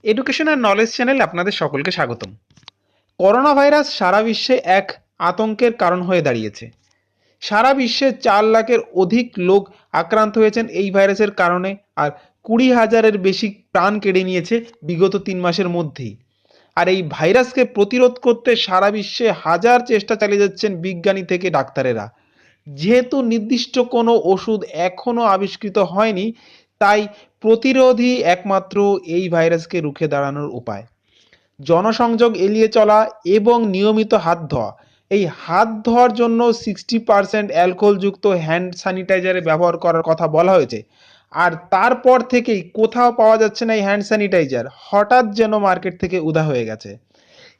Education আর knowledge চ্যানেলে আপনাদের সকলকে স্বাগতম। করোনা ভাইরাস সারা বিশ্বে এক আতঙ্কের কারণ হয়ে দাঁড়িয়েছে। সারা বিশ্বে 4 লাখের অধিক লোক আক্রান্ত হয়েছেন এই ভাইরাসের কারণে, আর 20,000-এর বেশি প্রাণ কেড়ে নিয়েছে বিগত 3 মাসের মধ্যেই। আর এই ভাইরাসকে প্রতিরোধ করতে সারা বিশ্বে হাজার চেষ্টা চালিয়ে যাচ্ছেন বিজ্ঞানী থেকে ডাক্তারেরা। যেহেতু নির্দিষ্ট কোনো ওষুধ এখনও আবিষ্কৃত হয়নি, তাই প্রতিরোধই একমাত্র এই ভাইরাসকে রুখে দাঁড়ানোর উপায়। জনসংযোগ এড়িয়ে চলা এবং নিয়মিত হাত ধোয়া। এই হাত ধোয়ার জন্য 60% অ্যালকোহলযুক্ত হ্যান্ড স্যানিটাইজারের ব্যবহার করার কথা বলা হয়েছে। আর তারপর থেকেই কোথাও পাওয়া যাচ্ছে না এই হ্যান্ড স্যানিটাইজার, হঠাৎ যেন মার্কেট থেকে উধাও হয়ে গেছে।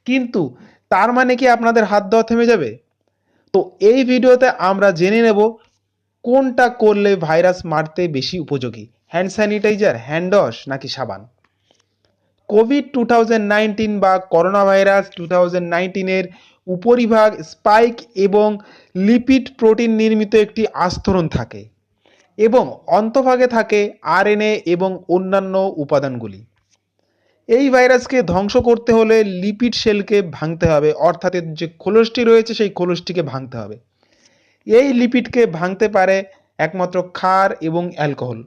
কিন্তু তার মানে কি আপনাদের হাত ধোয়া থেমে যাবে? তো এই ভিডিওতে আমরা জেনে নেব কোনটা করলে ভাইরাস মারতে বেশি উপযোগী, হ্যান্ড স্যানিটাইজার, হ্যান্ড ওয়াশ নাকি সাবান। কোভিড 2019 বা করোনা ভাইরাস 2019-এর উপরিভাগ স্পাইক এবং লিপিড প্রোটিন নির্মিত একটি আস্তরণ থাকে এবং অন্তঃভাগে থাকে আরএনএ এবং অন্যান্য উপাদানগুলি। এই ভাইরাসকে ধ্বংস করতে হলে লিপিড সেলকে ভাঙতে হবে, অর্থাৎ এর যে খোলসটি রয়েছে সেই খোলসটিকে ভাঙতে হবে। এই লিপিডকে ভাঙতে পারে একমাত্র ক্ষার এবং অ্যালকোহল।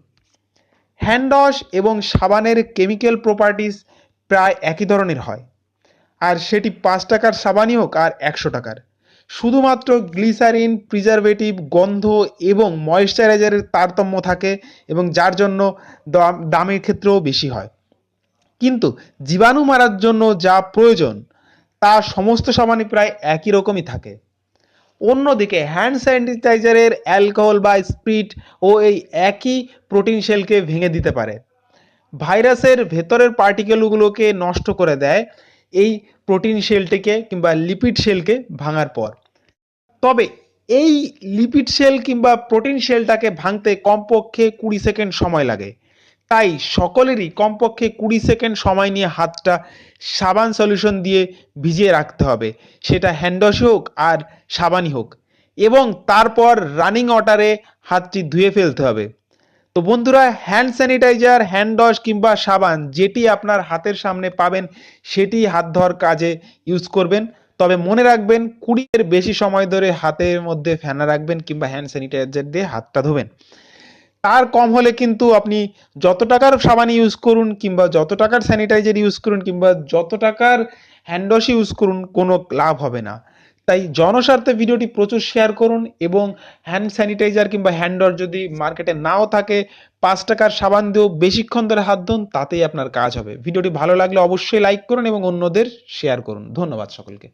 হ্যান্ড ওয়াশ এবং সাবানের কেমিক্যাল প্রপার্টিস প্রায় একই ধরনের হয়, আর সেটি 5 টাকার সাবানই হোক আর 100 টাকার। শুধুমাত্র গ্লিসারিন, প্রিজারভেটিভ, গন্ধ এবং ময়েশ্চারাইজারের তারতম্য থাকে এবং যার জন্য দামের ক্ষেত্রেও বেশি হয়। কিন্তু জীবাণু মারার জন্য যা প্রয়োজন তা সমস্ত সাবানই প্রায় একই রকমই থাকে। অন্যদিকে হ্যান্ড স্যানিটাইজারের অ্যালকোহল বা স্পিরিট ও এই একই প্রোটিন সেলকে ভেঙে দিতে পারে, ভাইরাসের ভেতরের পার্টিকেলগুলোকে নষ্ট করে দেয় এই প্রোটিন সেলটিকে কিংবা লিপিড সেলকে ভাঙার পর। তবে এই লিপিড সেল কিংবা প্রোটিন সেলটাকে ভাঙতে কমপক্ষে 20 সেকেন্ড সময় লাগে। তাই সকলেরই কমপক্ষে 20 সেকেন্ড সময় নিয়ে হাতটা সাবান সলিউশন দিয়ে ভিজিয়ে রাখতে হবে, সেটা হ্যান্ড ওয়াশই হোক আর সাবানই হোক, এবং তারপর রানিং ওয়াটারে হাতটি ধুয়ে ফেলতে হবে। তো বন্ধুরা, হ্যান্ড স্যানিটাইজার, হ্যান্ড ওয়াশ কিংবা সাবান যেটি আপনার হাতের সামনে পাবেন সেটি হাত ধোয়ার কাজে ইউজ করবেন। তবে মনে রাখবেন 20-এর বেশি সময় ধরে হাতের মধ্যে ফেনা রাখবেন কিংবা হ্যান্ড স্যানিটাইজার দিয়ে হাতটা ধোবেন। তার কম হলে কিন্তু আপনি যত টাকার সাবান ইউজ করুন কিংবা যত টাকার স্যানিটাইজার ইউজ করুন কিংবা যত টাকার হ্যান্ড ওয়াশ ইউজ করুন, কোনো লাভ হবে না। তাই জনস্বার্থে ভিডিওটি প্রচুর শেয়ার করুন এবং হ্যান্ড স্যানিটাইজার কিংবা হ্যান্ড ওয়াশ যদি মার্কেটে নাও থাকে, 5 টাকার সাবান দিয়েও বেশিক্ষণ ধরে হাত ধুন, তাতেই আপনার কাজ হবে। ভিডিওটি ভালো লাগলে অবশ্যই লাইক করুন এবং অন্যদের শেয়ার করুন। ধন্যবাদ সকলকে।